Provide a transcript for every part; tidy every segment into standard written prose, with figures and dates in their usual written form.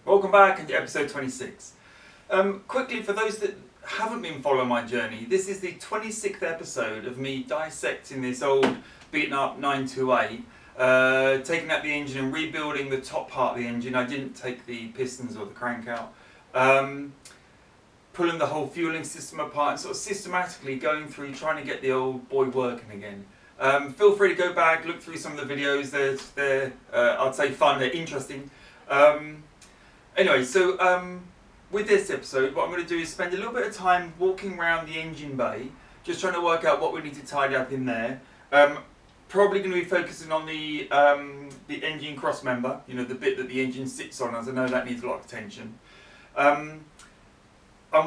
Welcome back to episode 26. Quickly, for those that haven't been following my journey, this is the 26th episode of me dissecting this old beaten up 928, taking out the engine and rebuilding the top part of the engine. I didn't take the pistons or the crank out. Pulling the whole fueling system apart and sort of systematically going through trying to get the old boy working again. Feel free to go back, look through some of the videos. They're I'd say fun, they're interesting. Anyway, so with this episode, what I'm going to do is spend a little bit of time walking around the engine bay, just trying to work out what we need to tidy up in there. Probably going to be focusing on the engine cross member, you know, the bit that the engine sits on, as I know that needs a lot of attention. I'm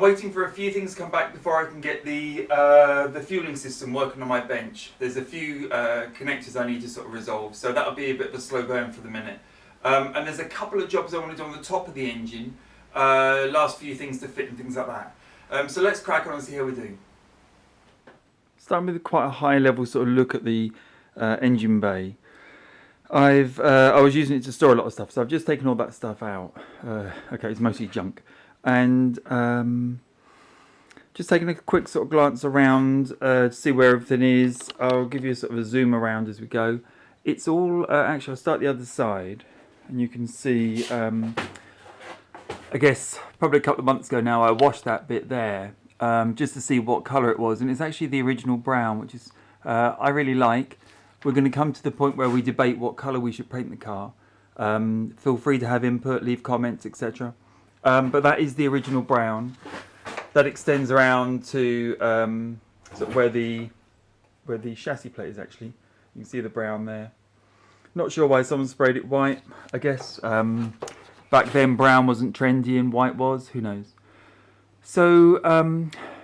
waiting for a few things to come back before I can get the fueling system working on my bench. There's a few connectors I need to sort of resolve, so that'll be a bit of a slow burn for the minute. And there's a couple of jobs I want to do on the top of the engine, last few things to fit and things like that. So let's crack on and see how we do. Starting with quite a high level sort of look at the engine bay. I was using it to store a lot of stuff, so I've just taken all that stuff out. Okay, it's mostly junk. And just taking a quick sort of glance around to see where everything is. I'll give you a sort of a zoom around as we go. It's all, actually I'll start the other side, and you can see, I guess probably a couple of months ago now I washed that bit there just to see what colour it was, and it's actually the original brown, which is I really like. We're going to come to the point where we debate what colour we should paint the car. Feel free to have input, leave comments, etc. But that is the original brown. That extends around to sort of where the chassis plate is actually. You can see the brown there. Not sure why someone sprayed it white. I guess back then brown wasn't trendy and white was. Who knows? So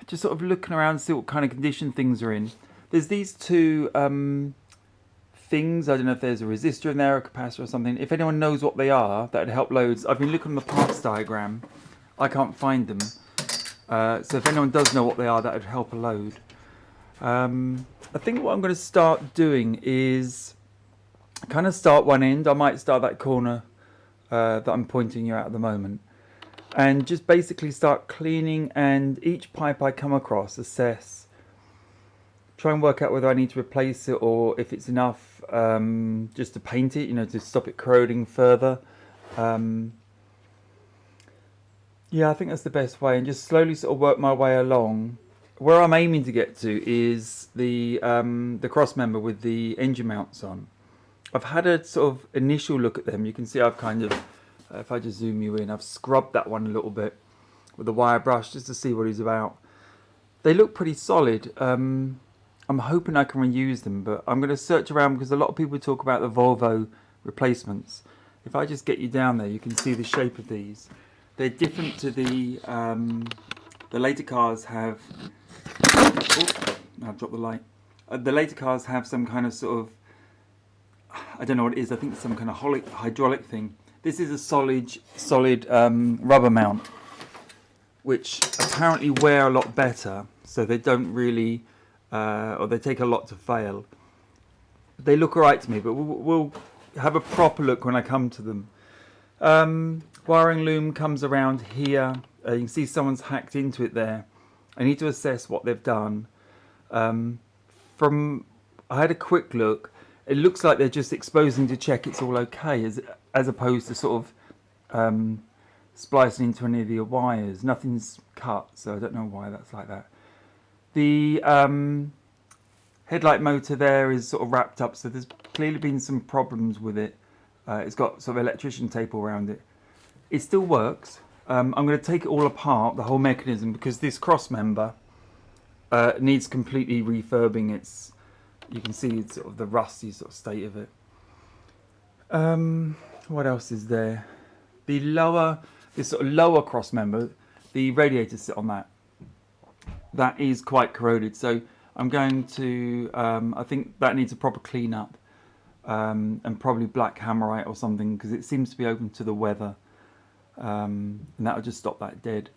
just sort of looking around to see what kind of condition things are in. There's these two things. I don't know if there's a resistor in there, a capacitor or something. If anyone knows what they are, that would help loads. I've been looking on the parts diagram. I can't find them. So if anyone does know what they are, that would help a load. I think what I'm going to start doing is kind of start one end. I might start that corner that I'm pointing you at the moment. And just basically start cleaning, and each pipe I come across, assess. Try and work out whether I need to replace it or if it's enough just to paint it, you know, to stop it corroding further. Yeah, I think that's the best way, and just slowly sort of work my way along. Where I'm aiming to get to is the cross member with the engine mounts on. I've had a sort of initial look at them. You can see I've kind of, if I just zoom you in, I've scrubbed that one a little bit with a wire brush just to see what he's about. They look pretty solid. I'm hoping I can reuse them, but I'm going to search around because a lot of people talk about the Volvo replacements. If I just get you down there, you can see the shape of these. They're different to the later cars have. Oh, I've dropped the light. The later cars have some kind of sort of, I don't know what it is. I think it's some kind of hydraulic thing. This is a solid rubber mount, which apparently wear a lot better, so they don't really. Or they take a lot to fail. They look alright to me, but we'll have a proper look when I come to them. Wiring loom comes around here. You can see someone's hacked into it there. I need to assess what they've done. I had a quick look. It looks like they're just exposing to check it's all okay, as opposed to sort of splicing into any of the wires. Nothing's cut, so I don't know why that's like that. The headlight motor there is sort of wrapped up, so there's clearly been some problems with it. It's got sort of electrician tape all around it. It still works. I'm going to take it all apart, the whole mechanism, because this cross member needs completely refurbing. You can see it's sort of the rusty sort of state of it. What else is there? This sort of lower cross member, the radiators sit on that. That is quite corroded, so I'm going to, I think that needs a proper clean up, and probably black hammerite or something, because it seems to be open to the weather, and that'll just stop that dead.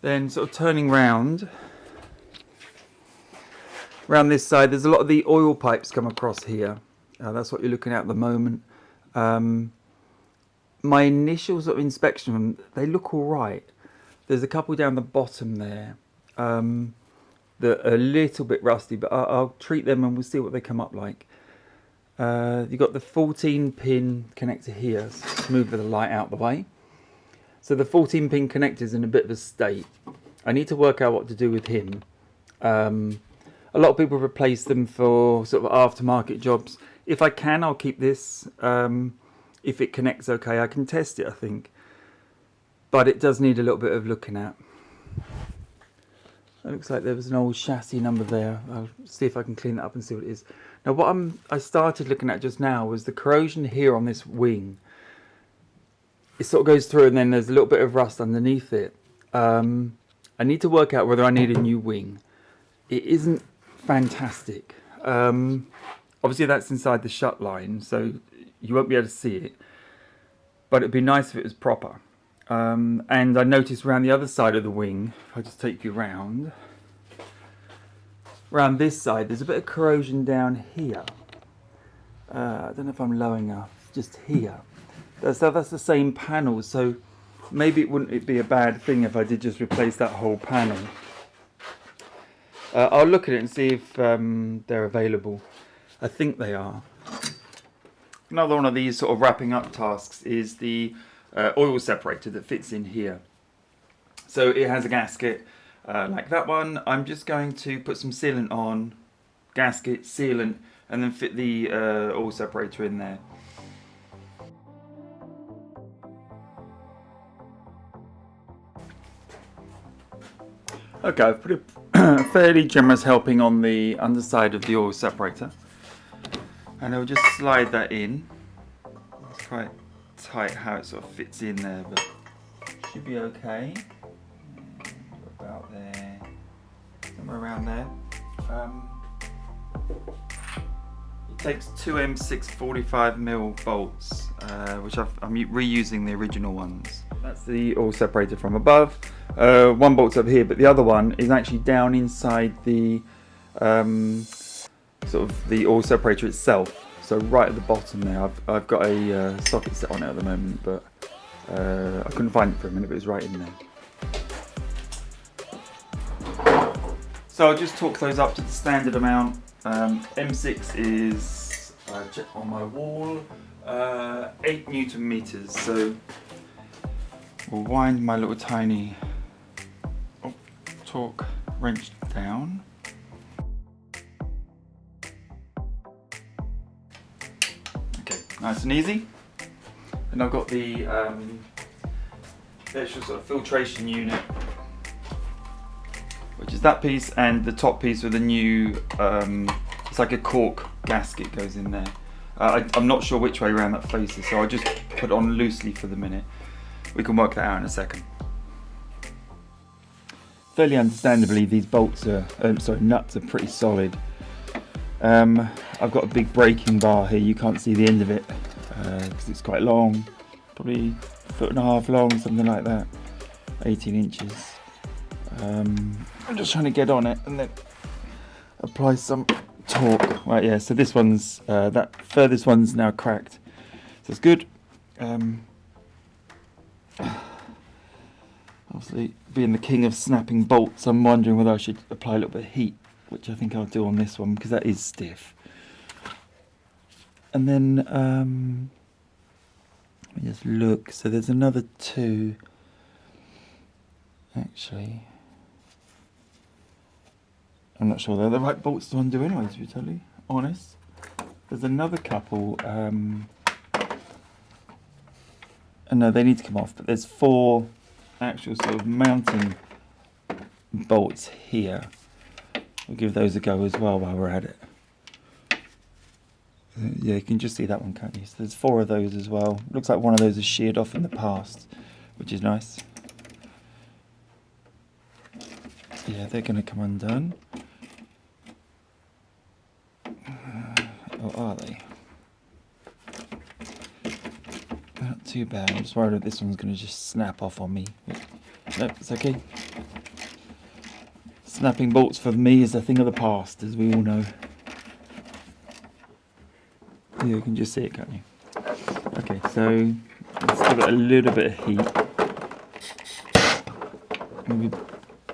Then sort of turning round this side, there's a lot of the oil pipes come across here. That's what you're looking at the moment. my initial sort of inspection of them, they look all right. There's a couple down the bottom there that are a little bit rusty, but I'll treat them and we'll see what they come up like. You've got the 14 pin connector here. So let's move the light out the way. So the 14 pin connector is in a bit of a state. I need to work out what to do with him. A lot of people replace them for sort of aftermarket jobs. If I can, I'll keep this. If it connects okay, I can test it, I think. But it does need a little bit of looking at. It looks like there was an old chassis number there. I'll see if I can clean that up and see what it is. Now what I started looking at just now was the corrosion here on this wing. It sort of goes through and then there's a little bit of rust underneath it. I need to work out whether I need a new wing. It isn't fantastic. Obviously that's inside the shut line, so you won't be able to see it. But it'd be nice if it was proper. And I noticed around the other side of the wing, if I just take you round this side, there's a bit of corrosion down here. I don't know if I'm low enough, just here. That's the same panel, so maybe it wouldn't be a bad thing if I did just replace that whole panel. I'll look at it and see if they're available. I think they are. Another one of these sort of wrapping up tasks is the oil separator that fits in here. So it has a gasket like that one. I'm just going to put some sealant on, gasket, sealant, and then fit the oil separator in there. Okay, I've put a fairly generous helping on the underside of the oil separator. And I'll just slide that in. It's quite tight how it sort of fits in there, but should be okay. About there, somewhere around there. It takes two M6 45mm bolts, which I'm reusing the original ones. That's the oil separator from above. One bolt's up here, but the other one is actually down inside the sort of the oil separator itself. So right at the bottom there, I've got a socket set on it at the moment, but I couldn't find it for a minute, but it was right in there. So I'll just torque those up to the standard amount. M6 is, check on my wall, 8 Newton meters. So we'll wind my little tiny torque wrench down. Okay, nice and easy. And I've got the actual sort of filtration unit, which is that piece, and the top piece with a new, it's like a cork gasket goes in there. I'm not sure which way around that faces, so I'll just put it on loosely for the minute. We can work that out in a second. Fairly understandably, these bolts are, nuts are pretty solid. I've got a big braking bar here. You can't see the end of it because it's quite long, probably 1.5 foot long, something like that, 18 inches. I'm just trying to get on it and then apply some torque. Right, yeah, so this one's, that furthest one's now cracked, so it's good. Obviously, being the king of snapping bolts, I'm wondering whether I should apply a little bit of heat, which I think I'll do on this one because that is stiff. And then, let me just look. So there's another 2, actually. I'm not sure they're the right bolts to undo anyway, to be totally honest. There's another couple, and no, they need to come off, but there's 4 actual sort of mounting bolts here. We'll give those a go as well while we're at it. Yeah, you can just see that one, can't you? So there's 4 of those as well. Looks like one of those is sheared off in the past, which is nice. Yeah, they're going to come undone. Or are they? Not too bad. I'm just worried that this one's going to just snap off on me. Nope, it's okay. Snapping bolts for me is a thing of the past, as we all know. Yeah, you can just see it, can't you? Okay, so let's give it a little bit of heat. Maybe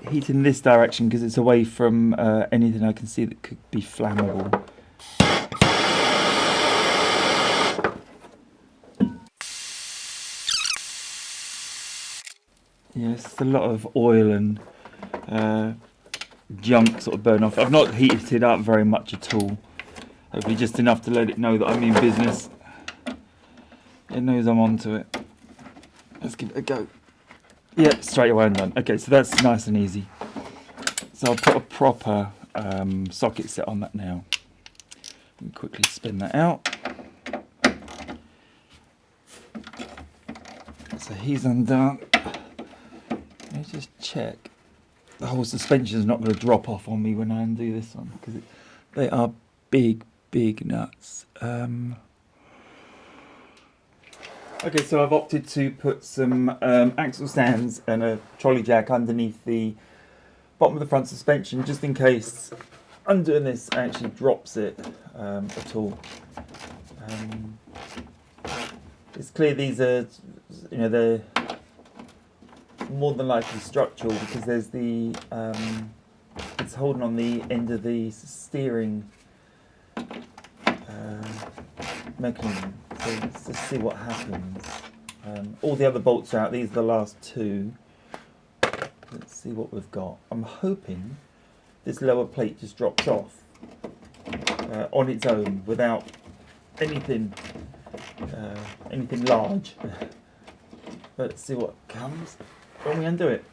heat in this direction because it's away from anything I can see that could be flammable. Yes, a lot of oil and junk sort of burn off. I've not heated it up very much at all. Hopefully just enough to let it know that I'm in business. It knows I'm onto it. Let's give it a go. Yeah, straight away I'm done. Okay, so that's nice and easy. So I'll put a proper socket set on that now. Let me quickly spin that out. So he's undone. Let me just check. The whole suspension is not going to drop off on me when I undo this one because they are big, big nuts. Okay, so I've opted to put some axle stands and a trolley jack underneath the bottom of the front suspension, just in case undoing this actually drops it at all. It's clear these are, they're more than likely structural because there's the it's holding on the end of the steering mechanism. So let's just see what happens. All the other bolts are out. These are the last two. Let's see what we've got. I'm hoping this lower plate just drops off on its own without anything large. But let's see what comes when we undo it.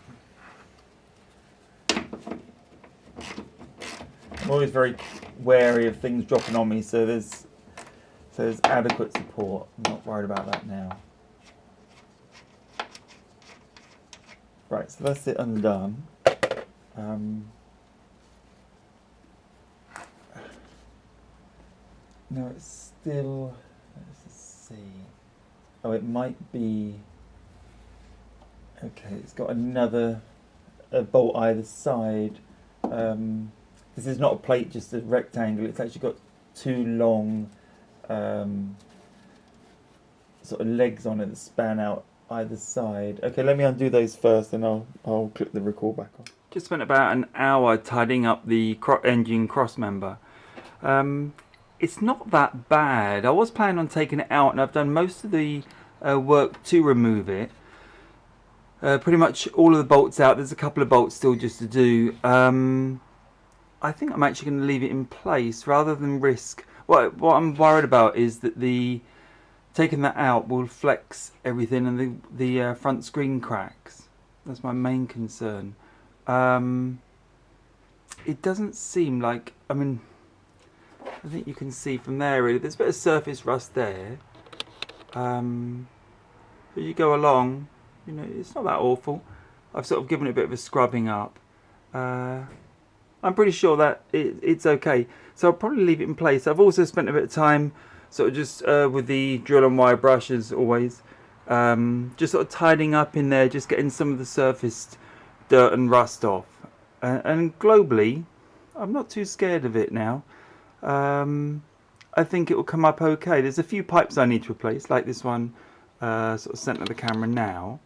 I'm always very wary of things dropping on me, so there's adequate support. I'm not worried about that now. Right, so that's it undone. No, it's still, let's just see. Oh, it might be, okay, it's got another bolt either side. This is not a plate, just a rectangle. It's actually got two long sort of legs on it that span out either side. Okay, let me undo those first and I'll click the record back on. Just spent about an hour tidying up the engine cross member. It's not that bad. I was planning on taking it out and I've done most of the work to remove it. Pretty much all of the bolts out. There's a couple of bolts still just to do. I think I'm actually going to leave it in place rather than risk. What I'm worried about is that taking that out will flex everything and the front screen cracks. That's my main concern. It doesn't seem like, I think you can see from there really, there's a bit of surface rust there. As you go along, it's not that awful. I've sort of given it a bit of a scrubbing up. I'm pretty sure that it's okay. So I'll probably leave it in place. I've also spent a bit of time sort of just with the drill and wire brush as always. Just sort of tidying up in there, just getting some of the surfaced dirt and rust off. And globally, I'm not too scared of it now. I think it will come up okay. There's a few pipes I need to replace, like this one sort of centre of the camera now.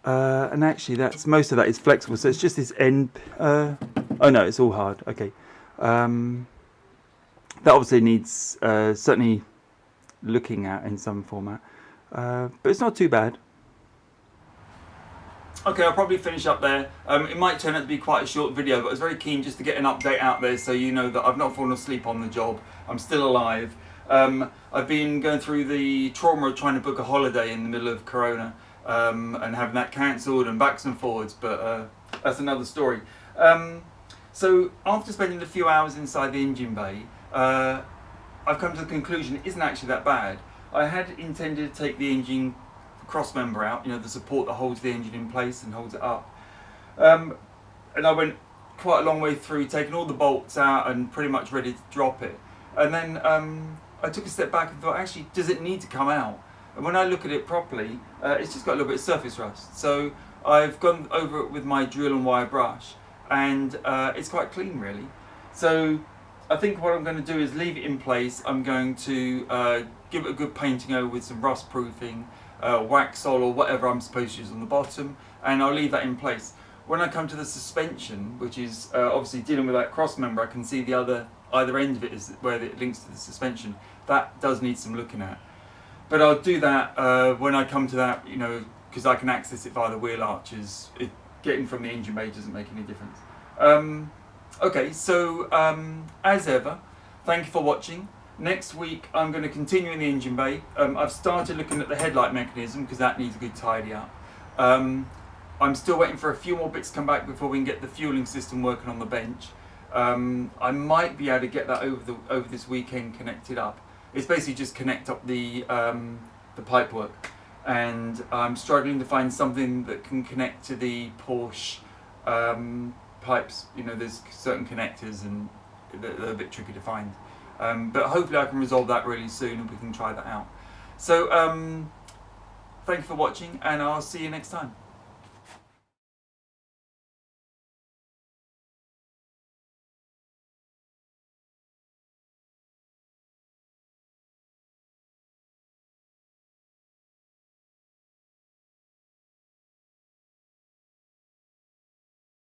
And actually most of that is flexible, so it's just this end. Oh no, it's all hard. Okay. That obviously needs certainly looking at in some format, but it's not too bad. Okay, I'll probably finish up there. It might turn out to be quite a short video, but I was very keen just to get an update out there so you know that I've not fallen asleep on the job. I'm still alive. I've been going through the trauma of trying to book a holiday in the middle of Corona and having that cancelled and backs and forwards, but that's another story. So after spending a few hours inside the engine bay, I've come to the conclusion it isn't actually that bad. I had intended to take the engine cross member out, the support that holds the engine in place and holds it up. And I went quite a long way through, taking all the bolts out and pretty much ready to drop it. And then I took a step back and thought, actually, does it need to come out? And when I look at it properly, it's just got a little bit of surface rust. So I've gone over it with my drill and wire brush, and it's quite clean really. So I think what I'm going to do is leave it in place. I'm going to give it a good painting over with some rust proofing, Waxol or whatever I'm supposed to use on the bottom, and I'll leave that in place. When I come to the suspension, which is obviously dealing with that cross member, I can see the either end of it is where it links to the suspension. That does need some looking at. But I'll do that when I come to that, you know, because I can access it via the wheel arches. Getting from the engine bay doesn't make any difference. Okay, so as ever, thank you for watching. Next week I'm going to continue in the engine bay. I've started looking at the headlight mechanism because that needs a good tidy up. I'm still waiting for a few more bits to come back before we can get the fueling system working on the bench. I might be able to get that over this weekend connected up. It's basically just connect up the pipework, and I'm struggling to find something that can connect to the Porsche pipes. You know, there's certain connectors and they're a bit tricky to find. But hopefully I can resolve that really soon and we can try that out. So thank you for watching, and I'll see you next time.